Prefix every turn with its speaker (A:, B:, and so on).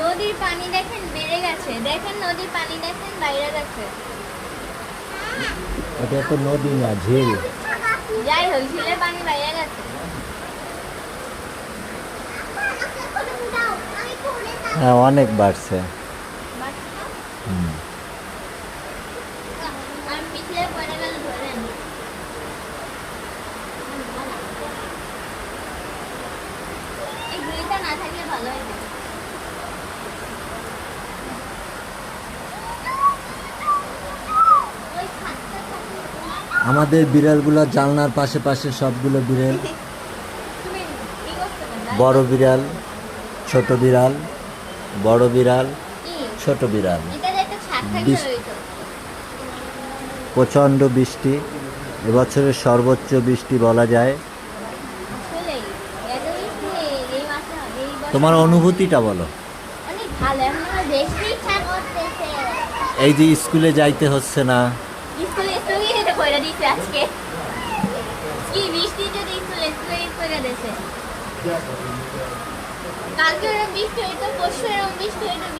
A: নদীর পানি দেখেন বেড়ে গেছে, দেখেন নদীর পানি দেখেন বাইরে গেছে।
B: এটা তো নদী না, ঝিল।
A: যাই হোক, ঝিলের পানি বাইরে গেছে।
B: হ্যাঁ, অনেক বাড়ছে। হুম।
A: আর পিছলে পড়ে গেল ধরেন। এই ঘুড়িটা না থাকলে ভালো হতো।
B: আমাদের বিড়ালগুলো জানলার পাশে পাশে সবগুলো বিড়াল।
A: তুমি কি করতে পারো?
B: বড় বিড়াল, ছোট বিড়াল, বড় বিড়াল,
A: কি?
B: ছোট বিড়াল।
A: এটা একটা ছাদ থাকলে
B: বৃষ্টি।
A: হইতো।
B: প্রচণ্ড বৃষ্টি, এবছরের সর্বোচ্চ বৃষ্টি বলা যায়।
A: আসলেই এত বৃষ্টি এই মাসে এই বছর
B: তোমার অনুভূতিটা বলো।
A: অনেক ভালো, এখন আমার দেখতে ইচ্ছা করতেছে।
B: এই যে স্কুলে যাইতে হচ্ছে না।
A: স্কুলে স্থগিত করে দিচ্ছে আজকে। কি বৃষ্টি যদি স্কুলে স্থগিত করে দিয়েছে। কালকে ওরকম বৃষ্টি হইতো, পরশু এরকম বৃষ্টি হইতো।